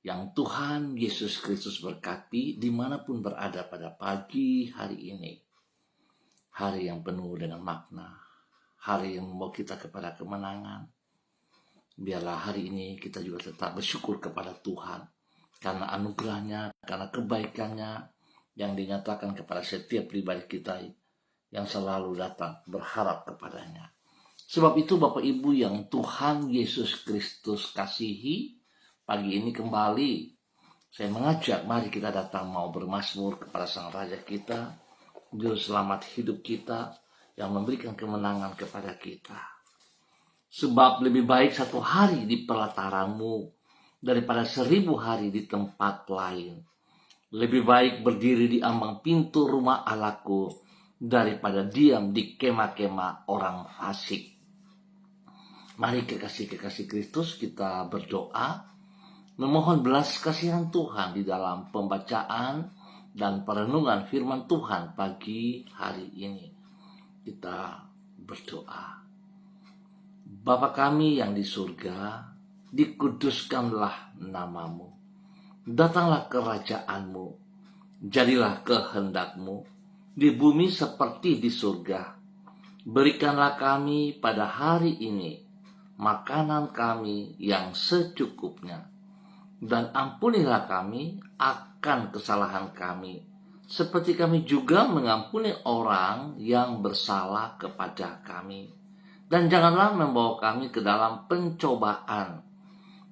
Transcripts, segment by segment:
Yang Tuhan Yesus Kristus berkati dimanapun berada pada pagi hari ini. Hari yang penuh dengan makna. Hari yang membawa kita kepada kemenangan. Biarlah hari ini kita juga tetap bersyukur kepada Tuhan. Karena anugerahnya, karena kebaikannya yang dinyatakan kepada setiap pribadi kita yang selalu datang berharap kepadanya. Sebab itu Bapak Ibu yang Tuhan Yesus Kristus kasihi, pagi ini kembali saya mengajak mari kita datang mau bermazmur kepada Sang Raja kita, Juru Selamat hidup kita yang memberikan kemenangan kepada kita. Sebab lebih baik 1 hari di pelataranmu daripada 1000 hari di tempat lain. Lebih baik berdiri di ambang pintu rumah Allahku daripada diam di kemah-kemah orang fasik. Mari kekasih-kekasih Kristus kita berdoa, memohon belas kasihan Tuhan di dalam pembacaan dan perenungan firman Tuhan pagi hari ini. Kita berdoa. Bapa kami yang di surga, dikuduskanlah namamu. Datanglah kerajaanmu, jadilah kehendakmu di bumi seperti di surga. Berikanlah kami pada hari ini makanan kami yang secukupnya. Dan ampunilah kami akan kesalahan kami, seperti kami juga mengampuni orang yang bersalah kepada kami. Dan janganlah membawa kami ke dalam pencobaan,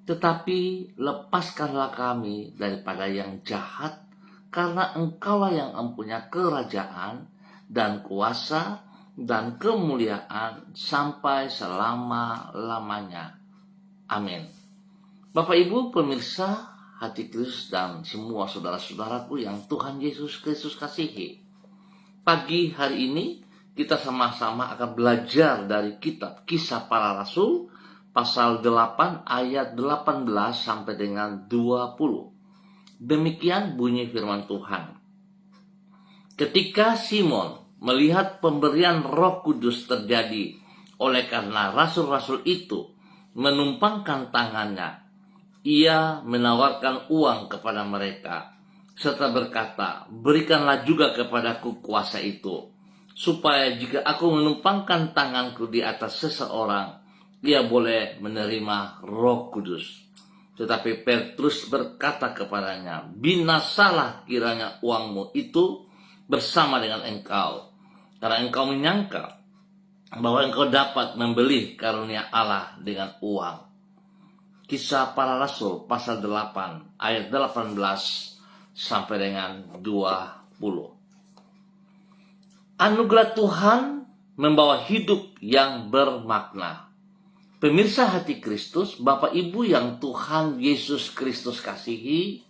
tetapi lepaskanlah kami daripada yang jahat, karena Engkaulah yang mempunyai kerajaan dan kuasa dan kemuliaan sampai selama-lamanya. Amin. Bapak Ibu pemirsa Hati Kristus dan semua saudara-saudaraku yang Tuhan Yesus Kristus kasihi. Pagi hari ini kita sama-sama akan belajar dari kitab Kisah Para Rasul pasal 8 ayat 18 sampai dengan 20. Demikian bunyi firman Tuhan. Ketika Simon melihat pemberian Roh Kudus terjadi oleh karena rasul-rasul itu menumpangkan tangannya, ia menawarkan uang kepada mereka serta berkata, berikanlah juga kepadaku kuasa itu, supaya jika aku menumpangkan tanganku di atas seseorang, ia boleh menerima Roh Kudus. Tetapi Petrus berkata kepadanya, binasalah kiranya uangmu itu bersama dengan engkau, karena engkau menyangka bahwa engkau dapat membeli karunia Allah dengan uang. Kisah Para Rasul pasal 8 ayat 18 sampai dengan 20. Anugerah Tuhan membawa hidup yang bermakna. Pemirsa Hati Kristus, Bapak Ibu yang Tuhan Yesus Kristus kasihi,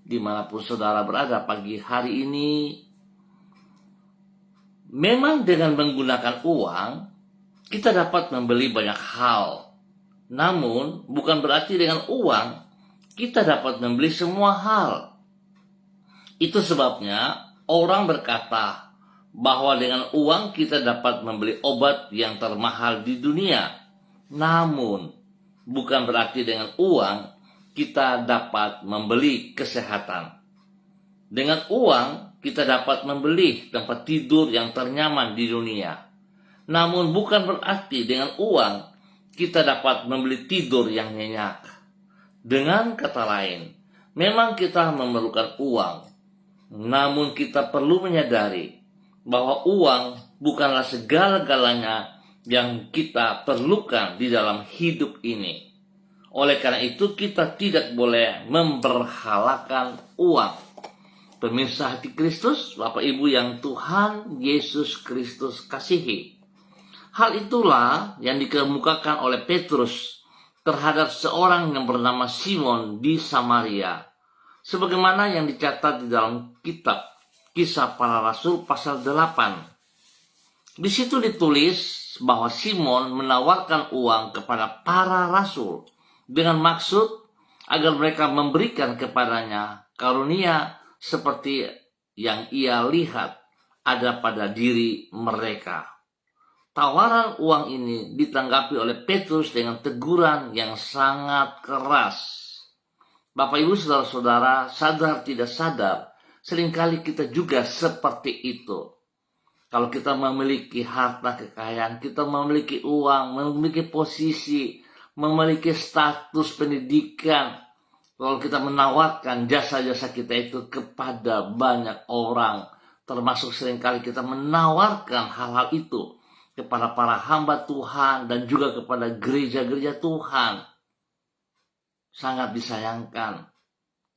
dimanapun saudara berada pagi hari ini, memang dengan menggunakan uang, kita dapat membeli banyak hal. Namun, bukan berarti dengan uang, kita dapat membeli semua hal. Itu sebabnya, orang berkata bahwa dengan uang kita dapat membeli obat yang termahal di dunia. Namun, bukan berarti dengan uang kita dapat membeli kesehatan. Dengan uang kita dapat membeli tempat tidur yang ternyaman di dunia. Namun bukan berarti dengan uang kita dapat membeli tidur yang nyenyak. Dengan kata lain, memang kita memerlukan uang. Namun kita perlu menyadari bahwa uang bukanlah segala-galanya yang kita perlukan di dalam hidup ini. Oleh karena itu kita tidak boleh memberhalakan uang. Pemirsa Hati Kristus, Bapak Ibu yang Tuhan Yesus Kristus kasihi. Hal itulah yang dikemukakan oleh Petrus terhadap seorang yang bernama Simon di Samaria. Sebagaimana yang dicatat di dalam kitab Kisah Para Rasul pasal 8. Di situ ditulis bahwa Simon menawarkan uang kepada para rasul dengan maksud agar mereka memberikan kepadanya karunia seperti yang ia lihat ada pada diri mereka. Tawaran uang ini ditanggapi oleh Petrus dengan teguran yang sangat keras. Bapak Ibu saudara-saudara, sadar tidak sadar, seringkali kita juga seperti itu. Kalau kita memiliki harta kekayaan, kita memiliki uang, memiliki posisi, memiliki status pendidikan, lalu kita menawarkan jasa-jasa kita itu kepada banyak orang, termasuk seringkali kita menawarkan hal-hal itu kepada para hamba Tuhan dan juga kepada gereja-gereja Tuhan. Sangat disayangkan,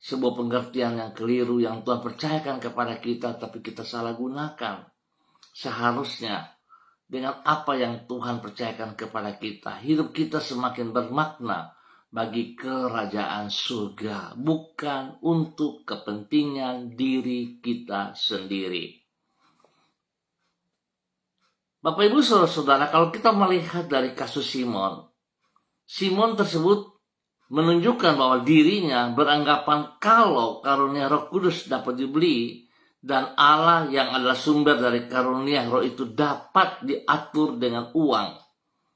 sebuah pengertian yang keliru yang Tuhan percayakan kepada kita, tapi kita salah gunakan. Seharusnya dengan apa yang Tuhan percayakan kepada kita, hidup kita semakin bermakna bagi kerajaan surga, bukan untuk kepentingan diri kita sendiri. Bapak Ibu saudara-saudara, kalau kita melihat dari kasus Simon tersebut menunjukkan bahwa dirinya beranggapan kalau karunia Roh Kudus dapat dibeli dan Allah yang adalah sumber dari karunia Roh itu dapat diatur dengan uang.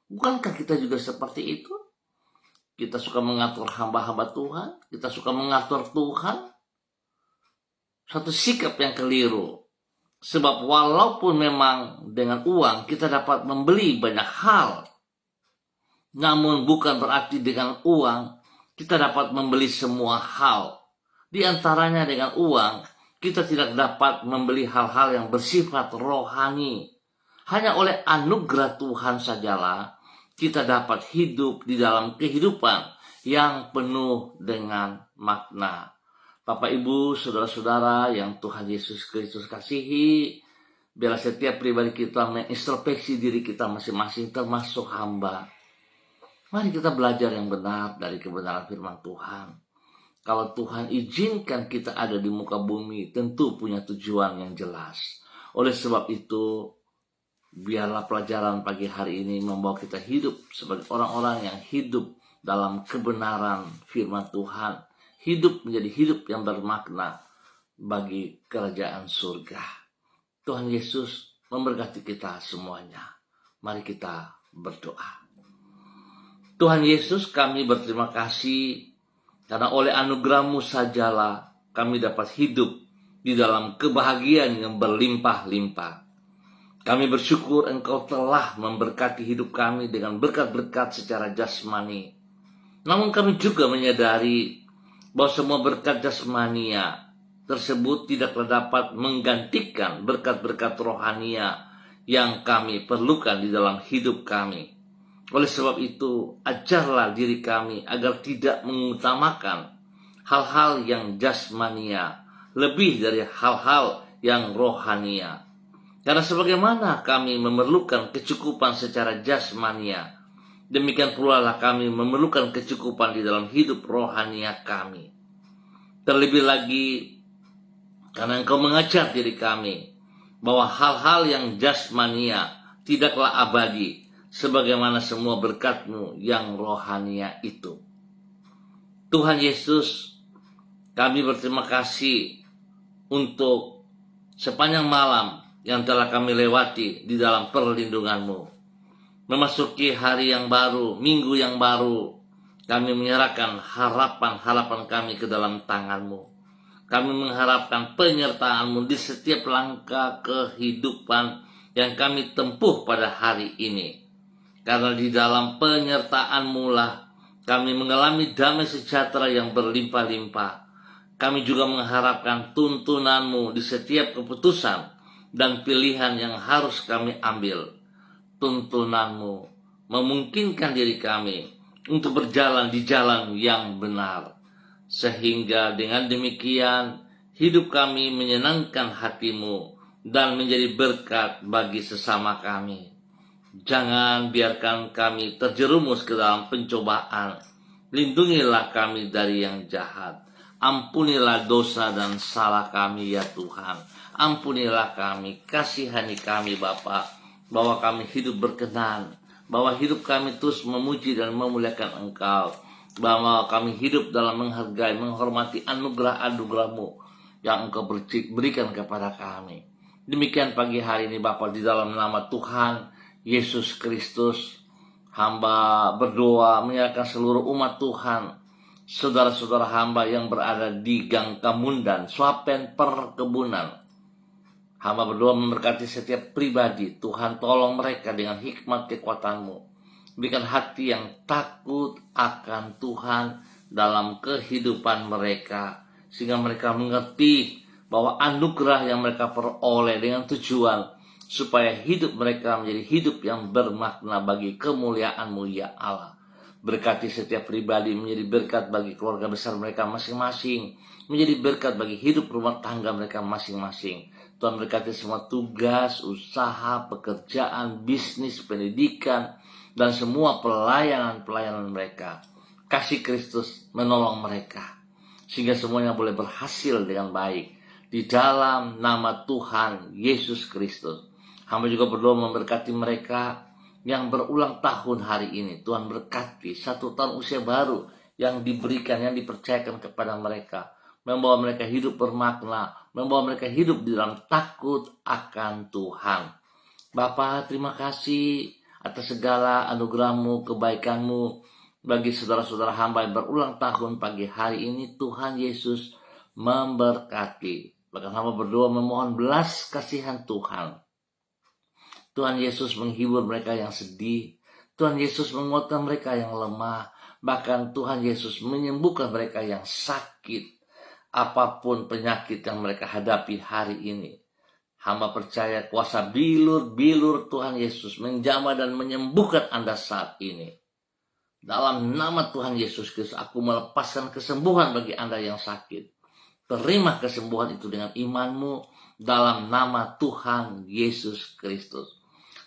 Bukankah kita juga seperti itu? Kita suka mengatur hamba-hamba Tuhan, kita suka mengatur Tuhan. Satu sikap yang keliru. Sebab walaupun memang dengan uang kita dapat membeli banyak hal, namun bukan berarti dengan uang kita dapat membeli semua hal. Di antaranya dengan uang kita tidak dapat membeli hal-hal yang bersifat rohani. Hanya oleh anugerah Tuhan sajalah kita dapat hidup di dalam kehidupan yang penuh dengan makna. Bapak Ibu, saudara-saudara yang Tuhan Yesus Kristus kasihi, biarlah setiap pribadi kita mengintrospeksi diri kita masing-masing termasuk hamba. Mari kita belajar yang benar dari kebenaran firman Tuhan. Kalau Tuhan izinkan kita ada di muka bumi, tentu punya tujuan yang jelas. Oleh sebab itu, biarlah pelajaran pagi hari ini membawa kita hidup sebagai orang-orang yang hidup dalam kebenaran firman Tuhan. Hidup menjadi hidup yang bermakna bagi kerajaan surga. Tuhan Yesus memberkati kita semuanya. Mari kita berdoa. Tuhan Yesus, kami berterima kasih karena oleh anugerah-Mu sajalah kami dapat hidup di dalam kebahagiaan yang berlimpah-limpah. Kami bersyukur Engkau telah memberkati hidup kami dengan berkat-berkat secara jasmani. Namun kami juga menyadari bahwa semua berkat jasmania tersebut tidaklah dapat menggantikan berkat-berkat rohania yang kami perlukan di dalam hidup kami. Oleh sebab itu, ajarlah diri kami agar tidak mengutamakan hal-hal yang jasmania lebih dari hal-hal yang rohania. Karena sebagaimana kami memerlukan kecukupan secara jasmania, demikian pula lah kami memerlukan kecukupan di dalam hidup rohania kami. Terlebih lagi, karena Engkau mengajar diri kami bahwa hal-hal yang jasmania tidaklah abadi, sebagaimana semua berkat-Mu yang rohania itu. Tuhan Yesus, kami berterima kasih untuk sepanjang malam yang telah kami lewati di dalam perlindungan-Mu. Memasuki hari yang baru, minggu yang baru, kami menyerahkan harapan-harapan kami ke dalam tangan-Mu. Kami mengharapkan penyertaan-Mu di setiap langkah kehidupan yang kami tempuh pada hari ini. Karena di dalam penyertaan-Mu lah kami mengalami damai sejahtera yang berlimpah-limpah. Kami juga mengharapkan tuntunan-Mu di setiap keputusan dan pilihan yang harus kami ambil. Tuntunan-Mu memungkinkan diri kami untuk berjalan di jalan yang benar. Sehingga dengan demikian hidup kami menyenangkan hati-Mu dan menjadi berkat bagi sesama kami. Jangan biarkan kami terjerumus ke dalam pencobaan. Lindungilah kami dari yang jahat. Ampunilah dosa dan salah kami ya Tuhan. Ampunilah kami, kasihani kami Bapa, bahwa kami hidup berkenan, bahwa hidup kami terus memuji dan memuliakan Engkau, bahwa kami hidup dalam menghargai, menghormati anugerah-anugerah-Mu yang Engkau berikan kepada kami. Demikian pagi hari ini Bapa, di dalam nama Tuhan Yesus Kristus, hamba berdoa menyerahkan seluruh umat Tuhan saudara-saudara hamba yang berada di Gang Kamundan, Swapen Perkebunan. Hamba berdoa memberkati setiap pribadi. Tuhan tolong mereka dengan hikmat kekuatan-Mu. Berikan hati yang takut akan Tuhan dalam kehidupan mereka, sehingga mereka mengerti bahwa anugerah yang mereka peroleh dengan tujuan supaya hidup mereka menjadi hidup yang bermakna bagi kemuliaan-Mu ya Allah. Berkati setiap pribadi menjadi berkat bagi keluarga besar mereka masing-masing, menjadi berkat bagi hidup rumah tangga mereka masing-masing. Tuhan berkati semua tugas, usaha, pekerjaan, bisnis, pendidikan, dan semua pelayanan-pelayanan mereka. Kasih Kristus menolong mereka, sehingga semuanya boleh berhasil dengan baik. Di dalam nama Tuhan Yesus Kristus. Hamba juga berdoa memberkati mereka yang berulang tahun hari ini. Tuhan berkati 1 tahun usia baru yang diberikan, yang dipercayakan kepada mereka. Membawa mereka hidup bermakna, membawa mereka hidup di dalam takut akan Tuhan. Bapa, terima kasih atas segala anugerah-Mu, kebaikan-Mu bagi saudara-saudara hamba yang berulang tahun pagi hari ini. Tuhan Yesus memberkati. Bahkan hamba berdoa memohon belas kasihan Tuhan. Tuhan Yesus menghibur mereka yang sedih. Tuhan Yesus menguatkan mereka yang lemah. Bahkan Tuhan Yesus menyembuhkan mereka yang sakit. Apapun penyakit yang mereka hadapi hari ini, hamba percaya kuasa bilur-bilur Tuhan Yesus menjamah dan menyembuhkan Anda saat ini. Dalam nama Tuhan Yesus Kristus, aku melepaskan kesembuhan bagi Anda yang sakit. Terima kesembuhan itu dengan iman-Mu dalam nama Tuhan Yesus Kristus.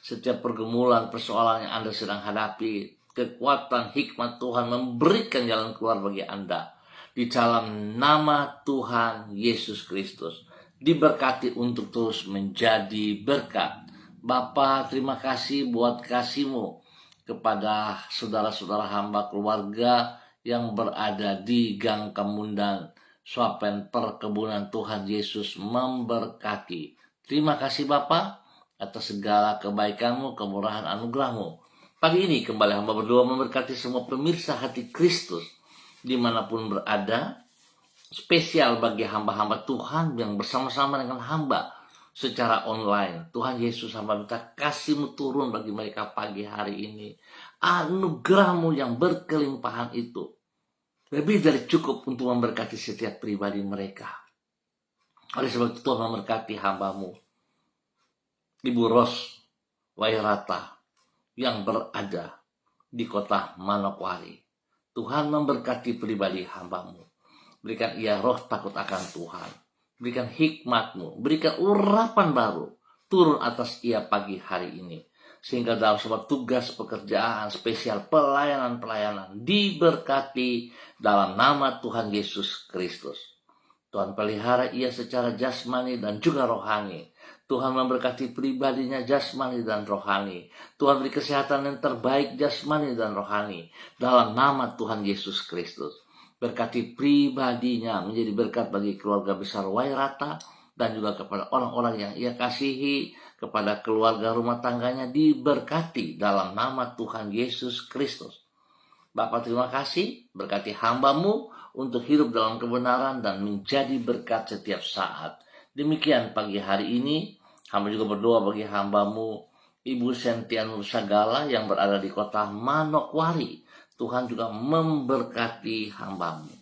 Setiap pergumulan, persoalan yang Anda sedang hadapi, kekuatan hikmat Tuhan memberikan jalan keluar bagi Anda. Di dalam nama Tuhan Yesus Kristus, diberkati untuk terus menjadi berkat. Bapa, terima kasih buat kasih-Mu kepada saudara-saudara hamba keluarga yang berada di Gang Kamundan, Swapen Perkebunan. Tuhan Yesus memberkati. Terima kasih Bapa atas segala kebaikan-Mu, kemurahan anugerah-Mu. Pagi ini kembali hamba berdoa memberkati semua pemirsa hati Kristus dimanapun berada, spesial bagi hamba-hamba Tuhan yang bersama-sama dengan hamba secara online. Tuhan Yesus, hamba minta kasih-Mu turun bagi mereka pagi hari ini. Anugerah-Mu yang berkelimpahan itu lebih dari cukup untuk memberkati setiap pribadi mereka. Oleh sebab itu Tuhan memberkati hamba-Mu Ibu Ros Wairata yang berada di kota Manokwari. Tuhan memberkati pribadi hamba-Mu. Berikan ia roh takut akan Tuhan. Berikan hikmat-Mu. Berikan urapan baru turun atas ia pagi hari ini. Sehingga dalam semua tugas pekerjaan spesial pelayanan-pelayanan diberkati dalam nama Tuhan Yesus Kristus. Tuhan pelihara ia secara jasmani dan juga rohani. Tuhan memberkati pribadinya jasmani dan rohani. Tuhan beri kesehatan yang terbaik jasmani dan rohani dalam nama Tuhan Yesus Kristus. Berkati pribadinya menjadi berkat bagi keluarga besar Wairata dan juga kepada orang-orang yang ia kasihi, kepada keluarga rumah tangganya diberkati dalam nama Tuhan Yesus Kristus. Bapa, terima kasih, berkati hamba-Mu untuk hidup dalam kebenaran dan menjadi berkat setiap saat. Demikian pagi hari ini, hamba juga berdoa bagi hamba-Mu Ibu Sentianur Sagala yang berada di kota Manokwari. Tuhan juga memberkati hamba-Mu,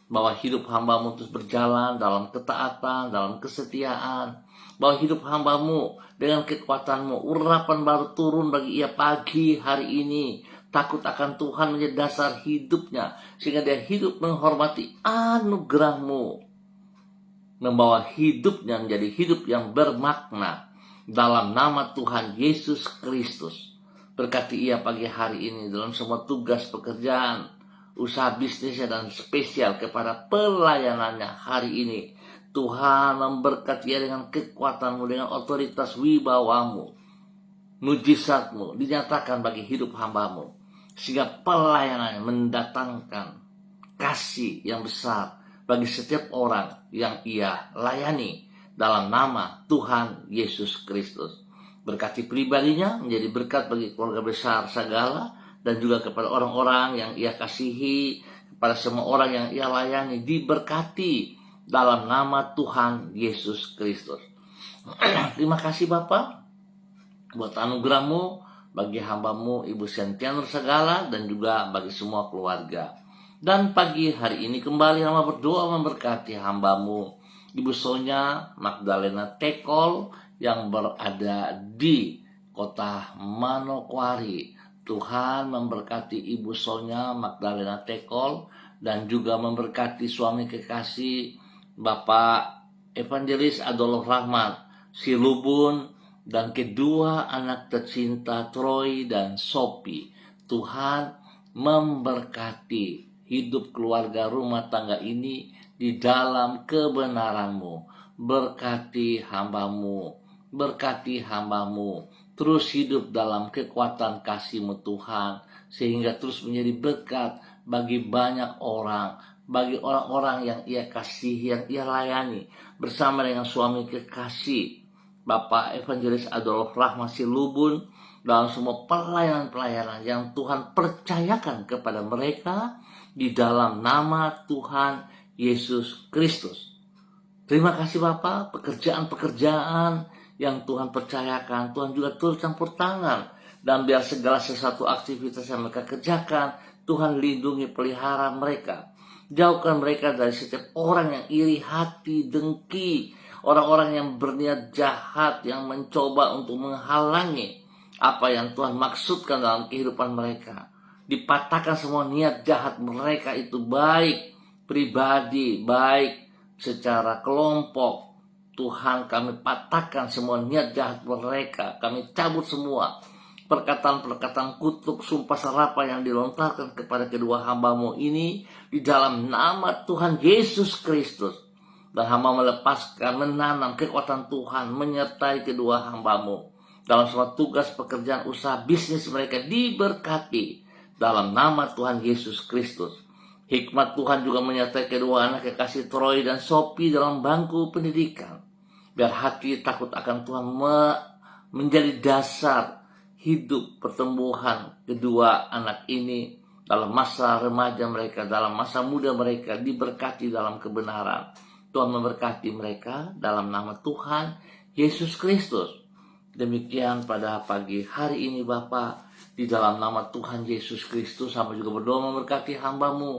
bahwa hidup hamba-Mu terus berjalan dalam ketaatan, dalam kesetiaan, bahwa hidup hamba-Mu dengan kekuatan-Mu, urapan baru turun bagi ia pagi hari ini. Takut akan Tuhan menjadi dasar hidupnya, sehingga dia hidup menghormati anugerah-Mu, membawa hidupnya menjadi hidup yang bermakna dalam nama Tuhan Yesus Kristus. Berkati ia pagi hari ini dalam semua tugas pekerjaan, usaha bisnisnya, dan spesial kepada pelayanannya hari ini. Tuhan memberkati ia dengan kekuatan-Mu, dengan otoritas wibawa-Mu. Mujizat-Mu dinyatakan bagi hidup hamba-Mu, sehingga pelayanannya mendatangkan kasih yang besar bagi setiap orang yang ia layani dalam nama Tuhan Yesus Kristus. Berkati pribadinya menjadi berkat bagi keluarga besar Sagala dan juga kepada orang-orang yang ia kasihi, pada semua orang yang ia layani diberkati dalam nama Tuhan Yesus Kristus. Terima kasih Bapa buat anugerah-Mu bagi hamba-Mu Ibu Sentianur Segala dan juga bagi semua keluarga. Dan pagi hari ini kembali hamba berdoa memberkati hamba-Mu Ibu Sonya Magdalena Tekol yang berada di kota Manokwari. Tuhan memberkati Ibu Sonya Magdalena Tekol dan juga memberkati suami kekasih Bapak Evangelis Adolf Rahman Silubun dan kedua anak tercinta Troy dan Sophie. Tuhan memberkati hidup keluarga rumah tangga ini di dalam kebenaran-Mu. Berkati hamba-Mu, berkati hamba-Mu, terus hidup dalam kekuatan kasih-Mu Tuhan, sehingga terus menjadi berkat bagi banyak orang, bagi orang-orang yang ia kasihi, yang ia layani, bersama dengan suami kekasih Bapak Evangelis Adolf Rahman Silubun, dalam semua pelayanan-pelayanan yang Tuhan percayakan kepada mereka di dalam nama Tuhan Yesus Kristus. Terima kasih Bapak, pekerjaan-pekerjaan yang Tuhan percayakan, Tuhan juga turut campur tangan, dan biar segala sesuatu aktivitas yang mereka kerjakan, Tuhan lindungi, pelihara mereka. Jauhkan mereka dari setiap orang yang iri hati, dengki, orang-orang yang berniat jahat, yang mencoba untuk menghalangi apa yang Tuhan maksudkan dalam kehidupan mereka. Dipatahkan semua niat jahat mereka itu, baik pribadi, baik secara kelompok. Tuhan, kami patahkan semua niat jahat mereka. Kami cabut semua perkataan-perkataan kutuk, sumpah serapah yang dilontarkan kepada kedua hamba-Mu ini di dalam nama Tuhan Yesus Kristus. Dan hamba melepaskan, menanam kekuatan Tuhan menyertai kedua hamba-Mu dalam semua tugas, pekerjaan, usaha, bisnis mereka diberkati dalam nama Tuhan Yesus Kristus. Hikmat Tuhan juga menyertai kedua anak kekasih Troy dan Sophie dalam bangku pendidikan. Biar hati takut akan Tuhan menjadi dasar hidup pertumbuhan kedua anak ini dalam masa remaja mereka, dalam masa muda mereka, diberkati dalam kebenaran. Tuhan memberkati mereka dalam nama Tuhan Yesus Kristus. Demikian pada pagi hari ini Bapak, di dalam nama Tuhan Yesus Kristus, hamba juga berdoa memberkati hamba-Mu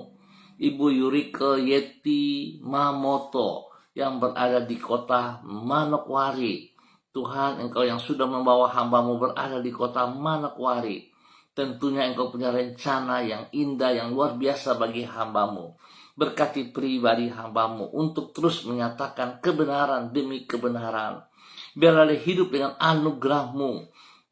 Ibu Yurike Yeti Mamoto yang berada di kota Manokwari. Tuhan, Engkau yang sudah membawa hamba-Mu berada di kota Manokwari, tentunya Engkau punya rencana yang indah, yang luar biasa bagi hamba-Mu. Berkati pribadi hamba-Mu untuk terus menyatakan kebenaran demi kebenaran. Biarlah dia hidup dengan anugerah-Mu.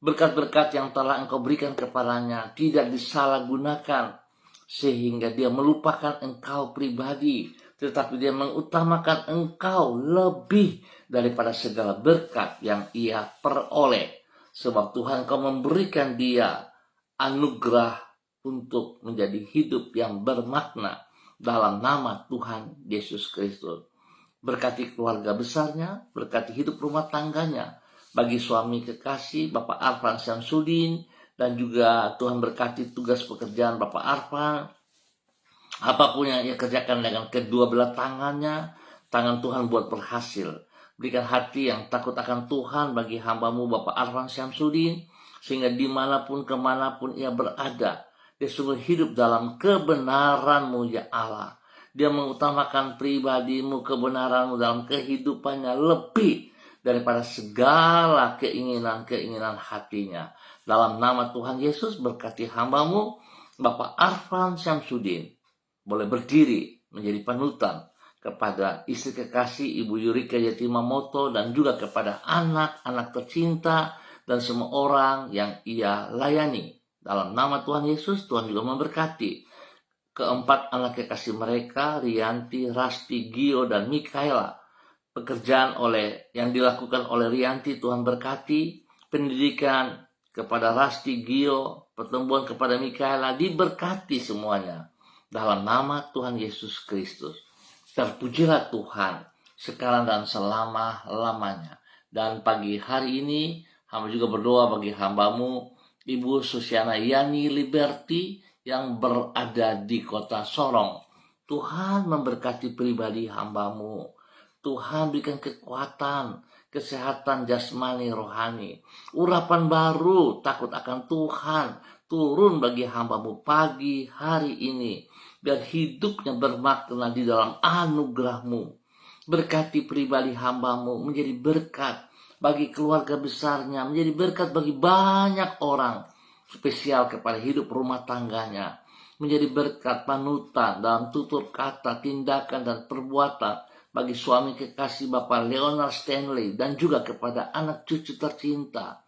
Berkat-berkat yang telah Engkau berikan kepadanya tidak disalahgunakan, sehingga dia melupakan Engkau pribadi, tetapi dia mengutamakan Engkau lebih daripada segala berkat yang ia peroleh. Sebab Tuhan, Engkau memberikan dia anugerah untuk menjadi hidup yang bermakna dalam nama Tuhan Yesus Kristus. Berkati keluarga besarnya, berkati hidup rumah tangganya, bagi suami kekasih Bapak Arfan Syamsuddin, dan juga Tuhan berkati tugas pekerjaan Bapak Arfan. Apapun yang ia kerjakan dengan kedua belah tangannya, tangan Tuhan buat berhasil. Berikan hati yang takut akan Tuhan bagi hamba-Mu Bapak Arfan Syamsuddin, sehingga dimanapun kemanapun ia berada, dia sungguh hidup dalam kebenaran-Mu ya Allah. Dia mengutamakan pribadi-Mu, kebenaran-Mu dalam kehidupannya lebih daripada segala keinginan-keinginan hatinya. Dalam nama Tuhan Yesus, berkati hamba-Mu Bapak Arfan Syamsuddin boleh berdiri menjadi panutan kepada istri kekasih Ibu Yurike Yeti Mamoto, dan juga kepada anak-anak tercinta dan semua orang yang ia layani. Dalam nama Tuhan Yesus, Tuhan juga memberkati keempat anak kekasih mereka, Rianti, Rasti, Gio, dan Mikaela. Pekerjaan yang dilakukan oleh Rianti, Tuhan berkati. Pendidikan kepada Rasti, Gio, pertumbuhan kepada Mikaela, diberkati semuanya dalam nama Tuhan Yesus Kristus. Terpujilah Tuhan sekarang dan selama-lamanya. Dan pagi hari ini hamba juga berdoa bagi hamba-Mu Ibu Susiana Yani Liberty yang berada di kota Sorong. Tuhan memberkati pribadi hamba-Mu. Tuhan berikan kekuatan, kesehatan jasmani rohani, urapan baru, takut akan Tuhan, turun bagi hamba-Mu pagi hari ini, biar hidupnya bermakna di dalam anugerah-Mu. Berkati pribadi hamba-Mu menjadi berkat bagi keluarga besarnya, menjadi berkat bagi banyak orang, spesial kepada hidup rumah tangganya, menjadi berkat panutan dalam tutur kata, tindakan, dan perbuatan bagi suami kekasih Bapak Leonard Stanley, dan juga kepada anak cucu tercinta,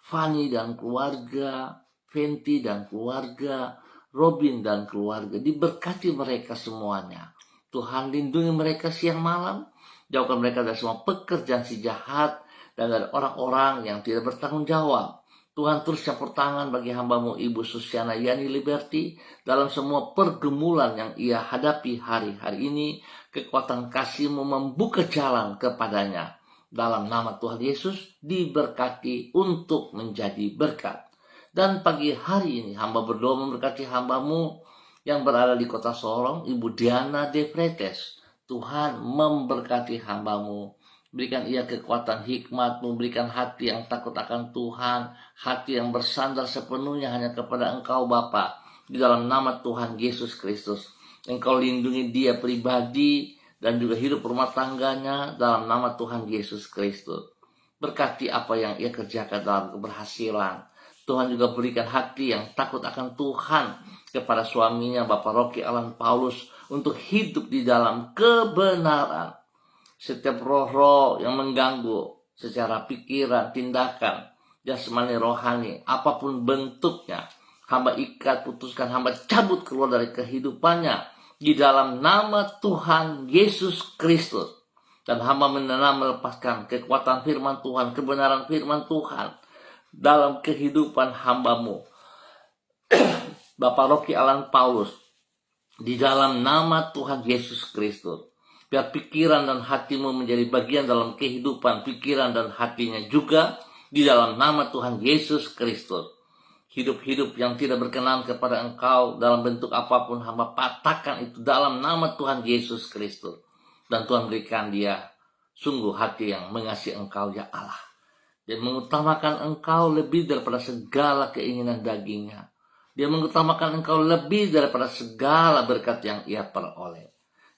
Fanny dan keluarga, Fenty dan keluarga, Robin dan keluarga. Diberkati mereka semuanya. Tuhan lindungi mereka siang malam, jauhkan mereka dari semua pekerjaan si jahat dan dari orang-orang yang tidak bertanggung jawab. Tuhan terus campur tangan bagi hamba-Mu Ibu Susiana Yani Liberty dalam semua pergumulan yang ia hadapi hari-hari ini. Kekuatan kasih-Mu membuka jalan kepadanya. Dalam nama Tuhan Yesus diberkati untuk menjadi berkat. Dan pagi hari ini hamba berdoa memberkati hamba-Mu yang berada di kota Sorong, Ibu Diana De Pretes. Tuhan memberkati hamba-Mu. Berikan ia kekuatan hikmat-Mu, berikan hati yang takut akan Tuhan, hati yang bersandar sepenuhnya hanya kepada Engkau Bapa. Di dalam nama Tuhan Yesus Kristus, Engkau lindungi dia pribadi dan juga hidup rumah tangganya dalam nama Tuhan Yesus Kristus. Berkati apa yang ia kerjakan dalam keberhasilan. Tuhan juga berikan hati yang takut akan Tuhan kepada suaminya Bapak Rocky Alan Paulus untuk hidup di dalam kebenaran. Setiap roh-roh yang mengganggu secara pikiran, tindakan, jasmani, rohani, apapun bentuknya, hamba ikat, putuskan, hamba cabut keluar dari kehidupannya di dalam nama Tuhan Yesus Kristus. Dan hamba menanam melepaskan kekuatan firman Tuhan, kebenaran firman Tuhan dalam kehidupan hamba-Mu Bapak Rocky Alan Paulus, di dalam nama Tuhan Yesus Kristus. Biar pikiran dan hati-Mu menjadi bagian dalam kehidupan pikiran dan hatinya juga di dalam nama Tuhan Yesus Kristus. Hidup-hidup yang tidak berkenan kepada Engkau dalam bentuk apapun, hamba patahkan itu dalam nama Tuhan Yesus Kristus. Dan Tuhan berikan dia sungguh hati yang mengasihi Engkau ya Allah, dan mengutamakan Engkau lebih daripada segala keinginan dagingnya. Dia mengutamakan Engkau lebih daripada segala berkat yang ia peroleh.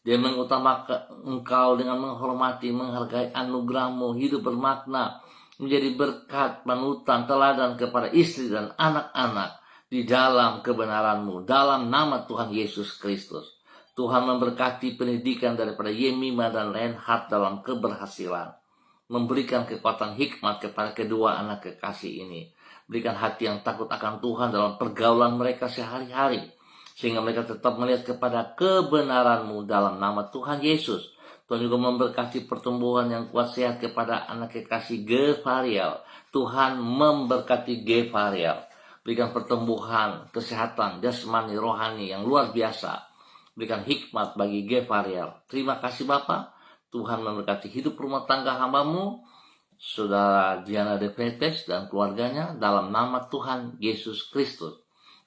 Dia mengutamakan Engkau dengan menghormati, menghargai anugerah-Mu, hidup bermakna, menjadi berkat, panutan, teladan kepada istri dan anak-anak di dalam kebenaran-Mu, dalam nama Tuhan Yesus Kristus. Tuhan memberkati pendidikan daripada Yemima dan Reinhard dalam keberhasilan. Memberikan kekuatan hikmat kepada kedua anak kekasih ini. Berikan hati yang takut akan Tuhan dalam pergaulan mereka sehari-hari, sehingga mereka tetap melihat kepada kebenaran-Mu dalam nama Tuhan Yesus. Tuhan juga memberkati pertumbuhan yang kuat sehat kepada anak kekasih Gefariel. Tuhan memberkati Gefariel. Berikan pertumbuhan, kesehatan, jasmani, rohani yang luar biasa. Berikan hikmat bagi Gefariel. Terima kasih Bapa. Tuhan memberkati hidup rumah tangga hamba-Mu, Saudara Diana De Pretes dan keluarganya dalam nama Tuhan Yesus Kristus.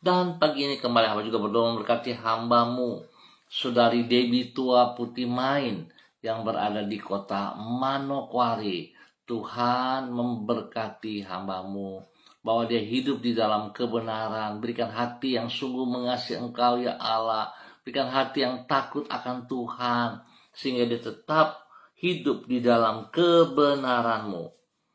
Dan pagi ini kembali hamba juga berdoa memberkati hamba-Mu, Saudari Debbie Tua Putih Main yang berada di kota Manokwari. Tuhan memberkati hamba-Mu, bahwa dia hidup di dalam kebenaran. Berikan hati yang sungguh mengasihi Engkau ya Allah. Berikan hati yang takut akan Tuhan, sehingga dia tetap hidup di dalam kebenaran-Mu.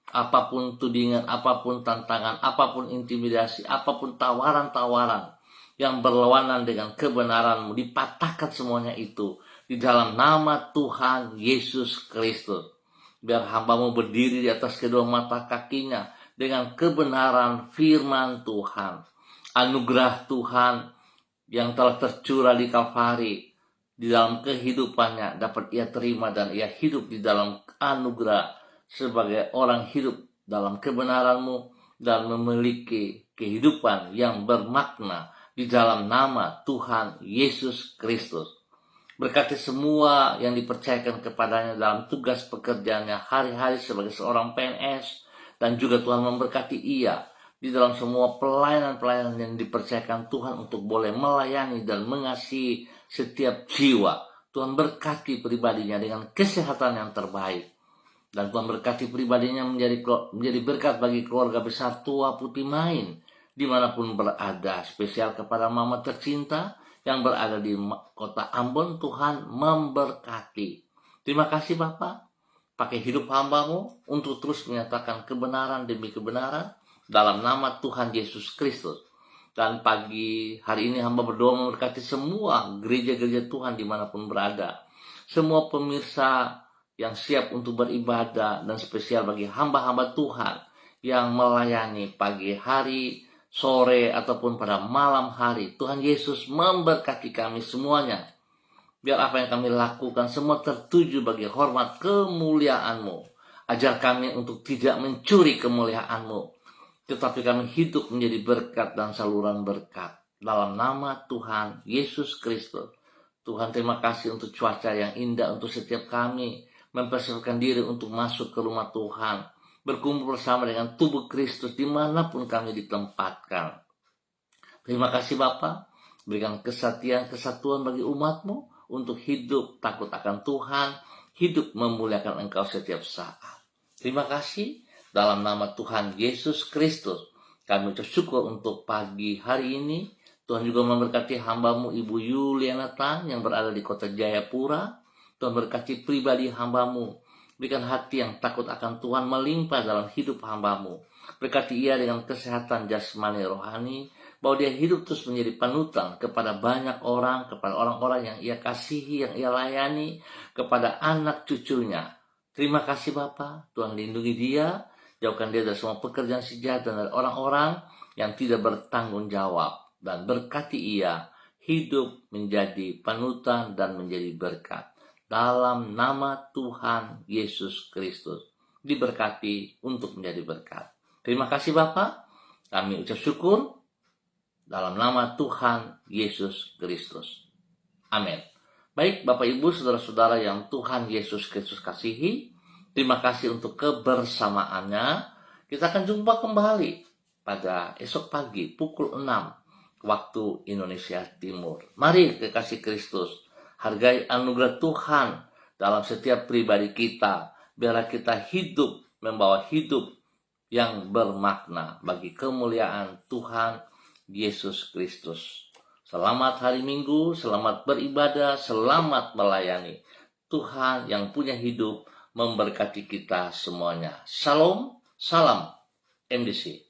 Apapun tudingan, apapun tantangan, apapun intimidasi, apapun tawaran-tawaran yang berlawanan dengan kebenaran-Mu, dipatahkan semuanya itu di dalam nama Tuhan Yesus Kristus. Biar hamba-Mu berdiri di atas kedua mata kakinya dengan kebenaran firman Tuhan. Anugerah Tuhan yang telah tercurah di Kalvari di dalam kehidupannya dapat ia terima, dan ia hidup di dalam anugerah sebagai orang hidup dalam kebenaran-Mu dan memiliki kehidupan yang bermakna di dalam nama Tuhan Yesus Kristus. Berkati semua yang dipercayakan kepadanya dalam tugas pekerjaannya hari-hari sebagai seorang PNS, dan juga Tuhan memberkati ia di dalam semua pelayanan-pelayanan yang dipercayakan Tuhan untuk boleh melayani dan mengasihi setiap jiwa. Tuhan berkati pribadinya dengan kesehatan yang terbaik. Dan Tuhan berkati pribadinya menjadi berkat bagi keluarga besar Tua Putih Main dimanapun berada. Spesial kepada mama tercinta yang berada di kota Ambon, Tuhan memberkati. Terima kasih Bapak, pakai hidup hamba-Mu untuk terus menyatakan kebenaran demi kebenaran dalam nama Tuhan Yesus Kristus. Dan pagi hari ini hamba berdoa memberkati semua gereja-gereja Tuhan dimanapun berada. Semua pemirsa yang siap untuk beribadah, dan spesial bagi hamba-hamba Tuhan yang melayani pagi hari, sore, ataupun pada malam hari. Tuhan Yesus memberkati kami semuanya. Biar apa yang kami lakukan semua tertuju bagi hormat kemuliaan-Mu. Ajar kami untuk tidak mencuri kemuliaan-Mu, tetapi kami hidup menjadi berkat dan saluran berkat. Dalam nama Tuhan Yesus Kristus. Tuhan, terima kasih untuk cuaca yang indah untuk setiap kami mempersiapkan diri untuk masuk ke rumah Tuhan, berkumpul bersama dengan tubuh Kristus dimanapun kami ditempatkan. Terima kasih Bapa, berikan kesatuan bagi umat-Mu untuk hidup takut akan Tuhan, hidup memuliakan Engkau setiap saat. Terima kasih, dalam nama Tuhan Yesus Kristus kami bersyukur untuk pagi hari ini. Tuhan juga memberkati hamba-Mu Ibu Yuliana Tan yang berada di kota Jayapura. Tuhan berkati pribadi hamba-Mu. Berikan hati yang takut akan Tuhan melimpah dalam hidup hamba-Mu. Berkati ia dengan kesehatan jasmani rohani, bahwa dia hidup terus menjadi panutan kepada banyak orang, kepada orang-orang yang ia kasihi, yang ia layani, kepada anak cucunya. Terima kasih Bapa, Tuhan lindungi dia, jauhkan dia dari semua pekerjaan si jahat dan dari orang-orang yang tidak bertanggung jawab. Dan berkati ia hidup menjadi panutan dan menjadi berkat. Dalam nama Tuhan Yesus Kristus, diberkati untuk menjadi berkat. Terima kasih Bapak, kami ucap syukur dalam nama Tuhan Yesus Kristus. Amin. Baik Bapak Ibu saudara-saudara yang Tuhan Yesus Kristus kasihi, terima kasih untuk kebersamaannya. Kita akan jumpa kembali pada esok pagi pukul 6 waktu Indonesia Timur. Mari kekasih Kristus, hargai anugerah Tuhan dalam setiap pribadi kita. Biarlah kita hidup, membawa hidup yang bermakna bagi kemuliaan Tuhan Yesus Kristus. Selamat hari Minggu, selamat beribadah, selamat melayani. Tuhan yang punya hidup memberkati kita semuanya. Shalom, salam MDC.